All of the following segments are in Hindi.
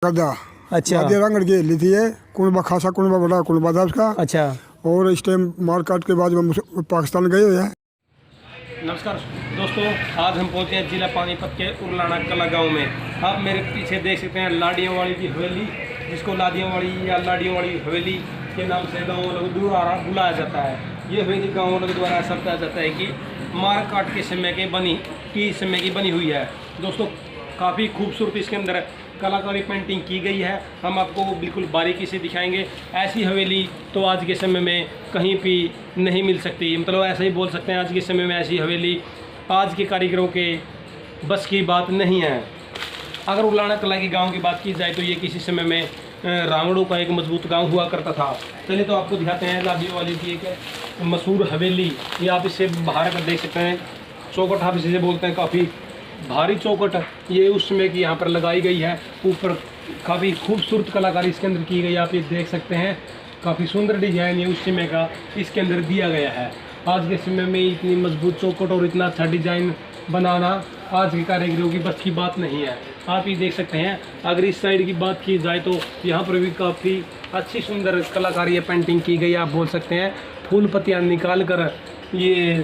गद्दा। अच्छा रंग के ली थी, कुनबा खासा कुनबा बड़ा कुनबा था उसका। अच्छा। और इस टाइम मार काट के बाद वो पाकिस्तान गए हुए हैं। नमस्कार दोस्तों, आज हम पहुंचे हैं जिला पानीपत के उरलाना कला गांव में। आप मेरे पीछे देख सकते हैं लाडियों वाली की हवेली, जिसको लादियों वाली या लाडियों वाली हवेली के नाम से गाँव वालों को द्वारा बुलाया जाता है। ये हवेली गाँव वालों के द्वारा ऐसा बताया जाता है कि मार काट के समय की बनी हुई है। दोस्तों काफ़ी खूबसूरत इसके अंदर कलाकारी पेंटिंग की गई है। हम आपको बिल्कुल बारीकी से दिखाएंगे। ऐसी हवेली तो आज के समय में कहीं भी नहीं मिल सकती, मतलब ऐसा ही बोल सकते हैं, आज के समय में ऐसी हवेली आज के कारीगरों के बस की बात नहीं है। अगर उरलाना कला के गांव की बात की जाए तो ये किसी समय में रावणों का एक मजबूत गांव हुआ करता था। चलिए तो आपको दिखाते हैं लादियों वाली की एक मशहूर हवेली। ये आप इसे बाहर कर देख सकते हैं, चौकट आप इसे बोलते हैं, काफ़ी भारी चौकट ये उस समय की यहाँ पर लगाई गई है। ऊपर काफ़ी खूबसूरत कलाकारी इसके अंदर की गई है, आप ये देख सकते हैं। काफ़ी सुंदर डिजाइन ये उस समय का इसके अंदर दिया गया है। आज के समय में इतनी मजबूत चौकट और इतना अच्छा डिजाइन बनाना आज के कारीगरों की बस की बात नहीं है। आप ये देख सकते हैं। अगर इस साइड की बात की जाए तो यहाँ पर भी काफ़ी अच्छी सुंदर कलाकारी या पेंटिंग की गई, आप बोल सकते हैं। फूल पत्तियाँ निकाल कर ये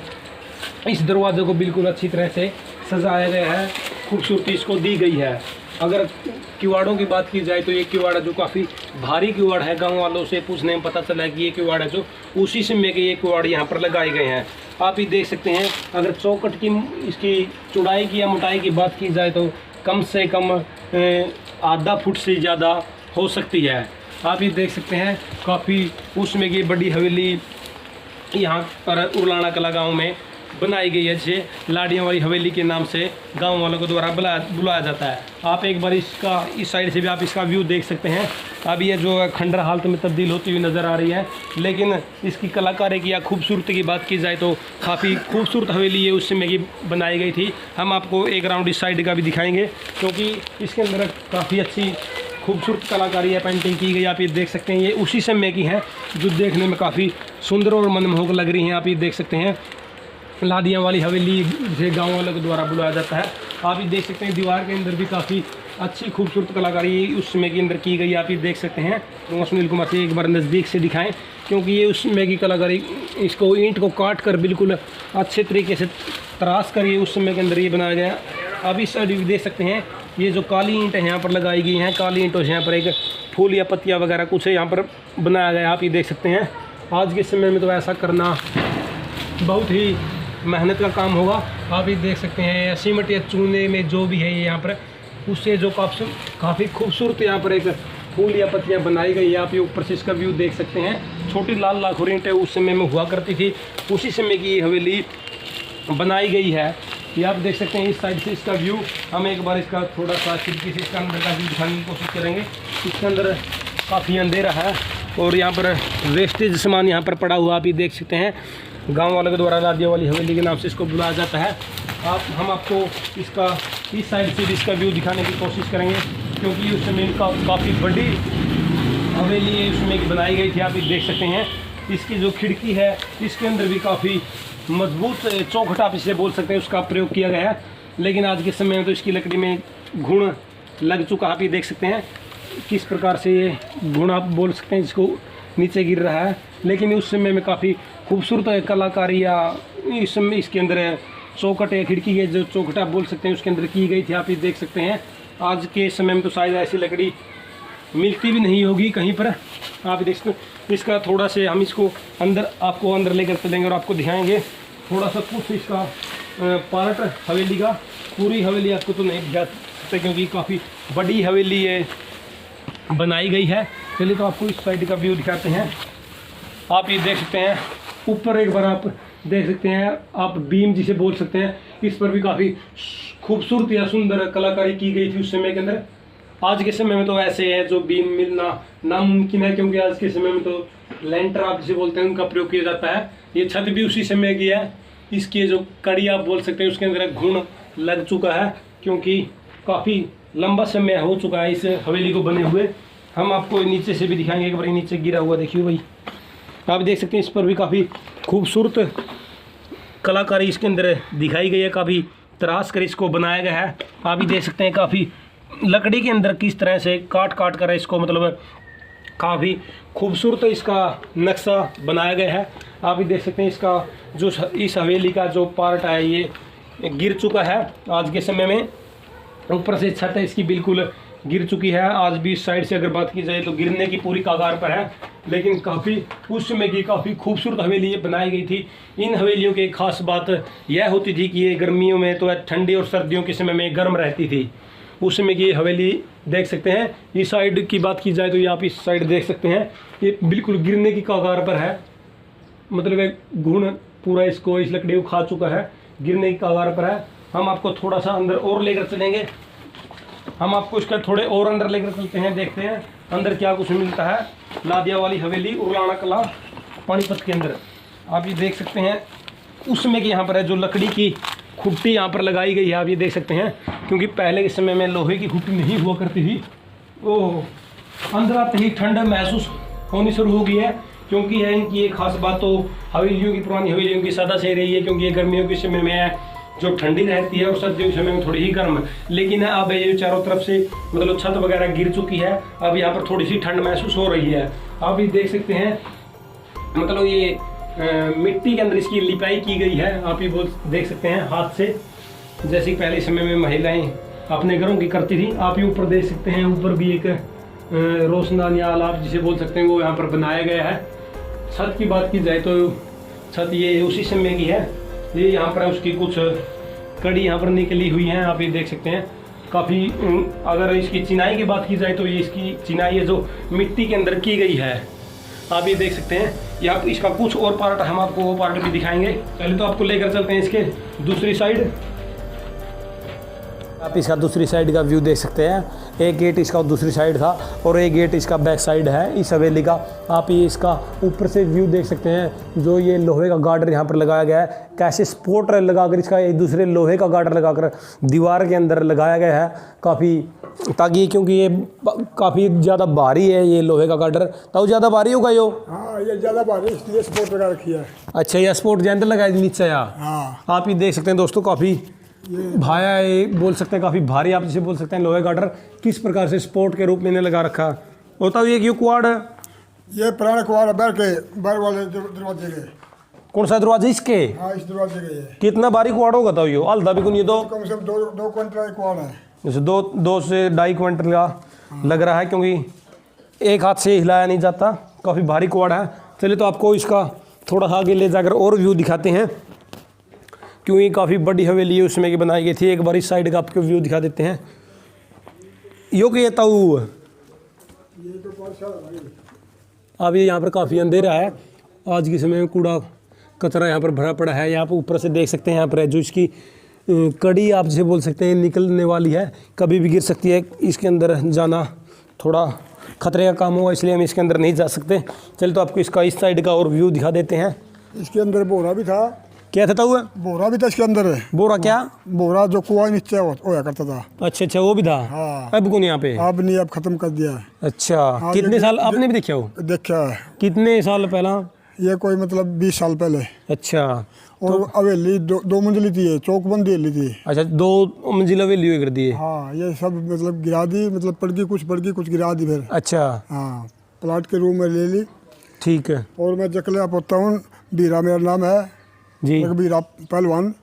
इस दरवाजे को बिल्कुल अच्छी तरह से सजाया गया है, खूबसूरती इसको दी गई है। अगर किवाड़ों की बात की जाए तो ये किवाड़ जो काफ़ी भारी किवाड़ है, गांव वालों से पूछने में पता चला कि ये किवाड़ है जो उसी समय के ये किवाड़ यहाँ पर लगाए गए हैं। आप ये देख सकते हैं। अगर चौकट की इसकी चौड़ाई की या मोटाई की बात की जाए तो कम से कम आधा फुट से ज़्यादा हो सकती है। आप ये देख सकते हैं। काफ़ी उसमें की बड़ी हवेली यहाँ पर उरलाना कला गाँव में बनाई गई है, जिसे लाडियों वाली हवेली के नाम से गांव वालों को द्वारा बुलाया जाता है। आप एक बार इसका इस साइड से भी आप इसका व्यू देख सकते हैं। अब ये जो खंडर हालत में तब्दील होती हुई नज़र आ रही है, लेकिन इसकी कलाकारी की या खूबसूरती की बात की जाए तो काफ़ी खूबसूरत हवेली ये उस समय की बनाई गई थी। हम आपको एक राउंड इस साइड का भी दिखाएँगे, क्योंकि इसके अंदर काफ़ी अच्छी खूबसूरत कलाकारी या पेंटिंग की गई। आप ये देख सकते हैं। ये उसी समय की है जो देखने में काफ़ी सुंदर और मनमोहक लग रही हैं। आप ये देख सकते हैं। लादियाँ वाली हवेली जिसे गांव वालों के द्वारा बुलाया जाता है। आप ये देख सकते हैं। दीवार के अंदर भी काफ़ी अच्छी खूबसूरत कलाकारी उस समय के अंदर की गई। आप ये देख सकते हैं। तो सुनील कुमार से एक बार नज़दीक से दिखाएं, क्योंकि ये उस समय की कलाकारी, इसको ईंट को काट कर बिल्कुल अच्छे तरीके से तराश कर ये उस समय के अंदर ये बनाया गया। आप इस साइड भी देख सकते हैं। ये जो काली ईंट है यहाँ पर लगाई गई हैं, काली ईंटों से यहाँ पर एक फूल या पत्तियाँ वगैरह कुछ यहाँ पर बनाया गया। आप ये देख सकते हैं। आज के समय में तो ऐसा करना बहुत ही मेहनत का काम होगा। आप ये देख सकते हैं। सीमेंट या चूने में जो भी है ये यहाँ पर उससे जो काफ़ी खूबसूरत यहाँ पर एक फूल या पत्तियाँ बनाई गई है। आप ये ऊपर से इसका व्यू देख सकते हैं। छोटी लाल लाखोरी ईंटें उस समय में हुआ करती थी, उसी समय की ये हवेली बनाई गई है। ये आप देख सकते हैं। इस साइड से इसका व्यू हम एक बार इसका थोड़ा सा खिड़की से इसका अंदर का व्यू दिखाने की कोशिश करेंगे। इसके अंदर काफ़ी अंधेरा है और यहाँ पर वेस्टेज सामान यहाँ पर पड़ा हुआ आप ये देख सकते हैं। गांव वालों के द्वारा लादियों वाली हवेली के नाम से इसको बुलाया जाता है। हम आपको इसका इस साइड से भी इसका व्यू दिखाने की कोशिश करेंगे, क्योंकि उस समय का काफ़ी बड़ी हवेली उस समय की बनाई गई थी। आप ये देख सकते हैं। इसकी जो खिड़की है इसके अंदर भी काफ़ी मजबूत चौखट आप इसे बोल सकते हैं उसका प्रयोग किया गया है, लेकिन आज के समय में तो इसकी लकड़ी में घुण लग चुका। आप ये देख सकते हैं किस प्रकार से ये घुण आप बोल सकते हैं जिसको नीचे गिर रहा है, लेकिन उस समय में काफ़ी खूबसूरत कलाकारी या इस समय इसके अंदर चौखट या खिड़की के जो चौखट आप बोल सकते हैं उसके अंदर की गई थी। आप ये देख सकते हैं। आज के समय में तो शायद ऐसी लकड़ी मिलती भी नहीं होगी कहीं पर। आप देख सकते हैं। इसका थोड़ा से हम इसको आपको अंदर लेकर चलेंगे और आपको दिखाएंगे थोड़ा सा कुछ इसका पार्ट हवेली का। पूरी हवेली आपको तो नहीं दिखा सकते, क्योंकि काफ़ी बड़ी हवेली ये बनाई गई है। चलिए तो आपको इस साइड का व्यू दिखाते हैं। आप ये देख सकते हैं। ऊपर एक बार आप देख सकते हैं। आप बीम जिसे बोल सकते हैं, इस पर भी काफ़ी खूबसूरत या सुंदर कलाकारी की गई थी उस समय के अंदर। आज के समय में तो ऐसे है जो बीम मिलना नामुमकिन है, क्योंकि आज के समय में तो लेंटर आप जिसे बोलते हैं उनका प्रयोग किया जाता है। ये छत भी उसी समय की है। इसकी जो कड़ी आप बोल सकते हैं उसके अंदर घुण लग चुका है, क्योंकि काफ़ी लंबा समय हो चुका है इस हवेली को बने हुए। हम आपको नीचे से भी दिखाएंगे। एक बार नीचे गिरा हुआ देखिए भाई, आप देख सकते हैं। इस पर भी काफ़ी खूबसूरत कलाकारी इसके अंदर दिखाई गई है। काफ़ी तराश कर इसको बनाया गया है। आप भी देख सकते हैं। काफ़ी लकड़ी के अंदर किस तरह से काट काट कर इसको मतलब काफ़ी खूबसूरत इसका नक्शा बनाया गया है। आप भी देख सकते हैं इसका जो इस हवेली का जो पार्ट है ये गिर चुका है आज के समय में। ऊपर से छत है इसकी बिल्कुल गिर चुकी है। आज भी इस साइड से अगर बात की जाए तो गिरने की पूरी कगार पर है, लेकिन काफ़ी उस समय की काफ़ी खूबसूरत हवेली ये बनाई गई थी। इन हवेलियों की एक खास बात यह होती थी कि ये गर्मियों में तो ठंडी और सर्दियों के समय में गर्म रहती थी। उस समय की हवेली देख सकते हैं। इस साइड की बात की जाए तो ये आप इस साइड देख सकते हैं, ये बिल्कुल गिरने की कगार पर है। मतलब एक घुन पूरा इसको इस लकड़ी को खा चुका है, गिरने की कगार पर है। हम आपको थोड़ा सा अंदर और लेकर चलेंगे, हम आपको इसका थोड़े और अंदर लेकर चलते हैं, देखते हैं अंदर क्या कुछ मिलता है। लादिया वाली हवेली उरलाना कला पानीपत के अंदर आप ये देख सकते हैं। उसमें कि यहाँ पर है जो लकड़ी की खुट्टी यहाँ पर लगाई गई है, आप ये देख सकते हैं, क्योंकि पहले के समय में लोहे की खुट्टी नहीं हुआ करती थी। ओह, अंदर आते ही ठंड महसूस होनी शुरू हो गई है, क्योंकि है इनकी एक खास बात तो हवेलियों की, पुरानी हवेलियों की सदा से रही है, क्योंकि ये गर्मियों के समय में है जो ठंडी रहती है और सर्दियों के समय में थोड़ी ही गर्म। लेकिन अब ये चारों तरफ से मतलब छत वगैरह गिर चुकी है, अब यहाँ पर थोड़ी सी ठंड महसूस हो रही है। आप ये देख सकते हैं, मतलब ये मिट्टी के अंदर इसकी लिपाई की गई है। आप ये देख सकते हैं हाथ से, जैसे पहले समय में महिलाएं अपने घरों की करती थी। आप ये ऊपर देख सकते हैं, ऊपर भी एक रोशनदान या आप जिसे बोल सकते हैं वो यहाँ पर बनाया गया है। छत की बात की जाए तो छत ये उसी समय की है। ये यहाँ पर उसकी कुछ कड़ी यहाँ पर निकली हुई हैं, आप ये देख सकते हैं। काफ़ी अगर इसकी चिनाई की बात की जाए तो ये इसकी चिनाई है जो मिट्टी के अंदर की गई है, आप ये देख सकते हैं। या इसका कुछ और पार्ट हम आपको वो पार्ट भी दिखाएंगे। पहले तो आपको लेकर चलते हैं इसके दूसरी साइड। आप इसका दूसरी साइड का व्यू देख सकते हैं। एक गेट इसका दूसरी साइड था और एक गेट इसका बैक साइड है इस हवेली का। आप ये इसका ऊपर से व्यू देख सकते हैं, जो ये लोहे का गार्डर यहाँ पर लगाया गया है, कैसे स्पोर्ट लगाकर इसका एक दूसरे लोहे का गार्डर लगाकर दीवार के अंदर लगाया गया है काफ़ी, ताकि क्योंकि ये काफ़ी ज़्यादा भारी है ये लोहे का गार्डर। तो ज़्यादा भारी होगा यो? हाँ, ये ज़्यादा भारी इसलिए सपोर्ट लगा रखी है। अच्छा, यह सपोर्ट के अंदर लगाया नीचे या? हाँ, आप ये देख सकते हैं दोस्तों, काफ़ी भाया ये बोल सकते हैं, काफ़ी भारी आप जिसे बोल सकते हैं लोहे गार्डर किस प्रकार से स्पोर्ट के रूप में इन्हें लगा रखा होता है। ये क्यों क्वाड है? ये पुराने कुआर बैर वाले दरवाजे के। कौन सा दरवाजा इसके? हाँ, इस दरवाजे के। कितना भारी क्वाड होगा था यो? अलदा भी कौन, ये दो कम से कम 2 क्विंटल कुआर है। जैसे 2 से 2.5 क्विंटल का लग रहा है, क्योंकि एक हाथ से हिलाया नहीं जाता, काफ़ी भारी क्वाड है। चलिए तो आपको इसका थोड़ा सा आगे ले जाकर और व्यू दिखाते हैं, क्योंकि काफ़ी बड़ी हवेली है उसमें की बनाई गई थी। एक बार इस साइड का आपको व्यू दिखा देते हैं। यो कि ये ताऊ अब ये यहाँ पर काफ़ी अंधेरा है आज के समय में, कूड़ा कचरा यहाँ पर भरा पड़ा है। यहाँ पर ऊपर से देख सकते हैं, यहाँ पर जो इसकी कड़ी आप जिसे बोल सकते हैं निकलने वाली है, कभी भी गिर सकती है। इसके अंदर जाना थोड़ा खतरे का काम होगा, इसलिए हम इसके अंदर नहीं जा सकते। चलिए तो आपको इसका इस साइड का और व्यू दिखा देते हैं। इसके अंदर बोरा भी था। क्या था हुआ? बोरा भी था इसके अंदर। बोरा क्या? बोरा जो कुआं नीचे होया करता था। अच्छा, वो भी था। हाँ। अब कौन यहाँ पे? अब नहीं, अब खत्म कर दिया है। अच्छा, हाँ, कितने साल आपने भी देखा हो? देखा है। कितने साल पहला? ये कोई मतलब 20 साल पहले। अच्छा, और हवेली दो मंजिली थी, चौकबंदी हवेली थी। अच्छा, 2 मंजिल हवेली हुई कर दी है। हाँ, ये सब मतलब गिरा दी, मतलब पड़ गई कुछ गिरा दी फिर। अच्छा, हाँ, प्लाट के रूम में ले ली। ठीक है। और मैं जकलिया पोता हूँ, बीरा मेरा नाम है जी, बीरा पहलवान।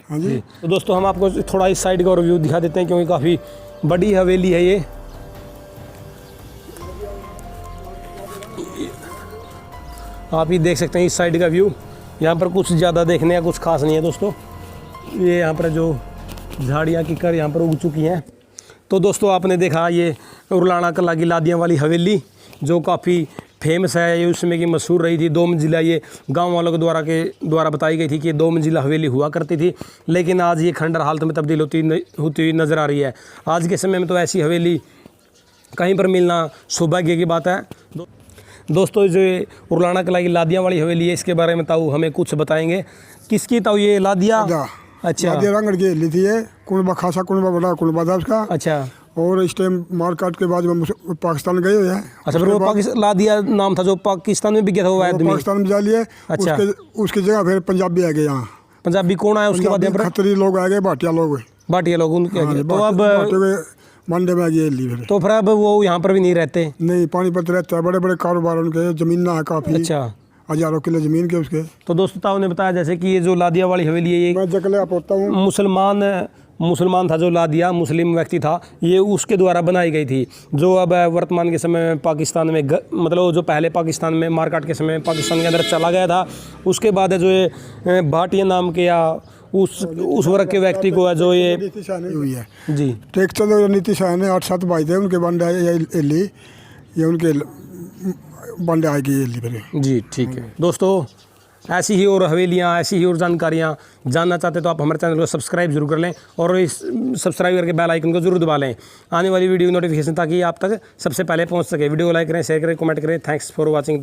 हाँ जी। तो दोस्तों हम आपको थोड़ा इस साइड का और व्यू दिखा देते हैं, क्योंकि काफ़ी बड़ी हवेली है ये। आप ये देख सकते हैं इस साइड का व्यू। यहाँ पर कुछ ज़्यादा देखने का कुछ खास नहीं है दोस्तों। ये यहाँ पर जो झाड़ियाँ की कर यहाँ पर उग चुकी हैं। तो दोस्तों आपने देखा ये उरलाना कला की लादियाँ वाली हवेली, जो काफ़ी फेमस है। ये उस समय की मशहूर रही थी। 2 मंजिला ये गांव वालों के द्वारा बताई गई थी कि 2 मंजिला हवेली हुआ करती थी, लेकिन आज ये खंडर हालत में तब्दील होती हुई नज़र आ रही है। आज के समय में तो ऐसी हवेली कहीं पर मिलना सौभाग्य की बात है। दोस्तों जो ये उरलाना कला की लादियाँ वाली हवेली है, इसके बारे में ताऊ हमें कुछ बताएंगे। किसकी ताऊ ये लादिया? अच्छा, लादिया रंगड़ की ली थी ये। कुनबा खासा कुनबा बड़ा कुनबा था उसका। अच्छा, और इस टाइम मार काट के बाद में पाकिस्तान गए हुए हैं। अच्छा, फिर वो पाकिस्तान लादिया नाम था जो पाकिस्तान में भी गया था वो आदमी? पाकिस्तान में जा लिए। अच्छा, उसकी जगह फिर पंजाबी आ गए यहाँ। पंजाबी कौन आया उसके बाद? खतरी लोग आ गए, भाटिया लोग। भाटिया लोग उनके। तो अब मंडे में आ गई हिली फिर। तो फिर अब वो यहाँ पर भी नहीं रहते? नहीं, पानीपत रहता है, बड़े बड़े कारोबार उनके, जमीन है काफ़ी। अच्छा, हजारों किलो जमीन के उसके। तो दोस्तों ताऊ ने बताया जैसे कि ये जो लादिया वाली हवेली है, ये मैं जकले पोता हूँ। मुसलमान था जो लादिया, मुस्लिम व्यक्ति था, ये उसके द्वारा बनाई गई थी, जो अब वर्तमान के समय में पाकिस्तान में मतलब जो पहले पाकिस्तान में मारकाट के समय पाकिस्तान के अंदर चला गया था, उसके बाद है जो ये भाटिया नाम के या उस वर्ग के व्यक्ति को है जो ये नीति शाह ने हुई है जी। टेक चलो नीति शाह ने 8-7 भाई थे उनके बंडे एली, ये उनके बंडे आएगी एली फिर। जी ठीक है दोस्तों, ऐसी ही और हवेलियाँ, ऐसी ही और जानकारियाँ जानना चाहते तो आप हमारे चैनल को सब्सक्राइब जरूर कर लें और इस सब्सक्राइब करके बेल आइकन को जरूर दबा लें आने वाली वीडियो नोटिफिकेशन, ताकि आप तक सबसे पहले पहुंच सके। वीडियो को लाइक करें, शेयर करें, कमेंट करें। Thanks for watching.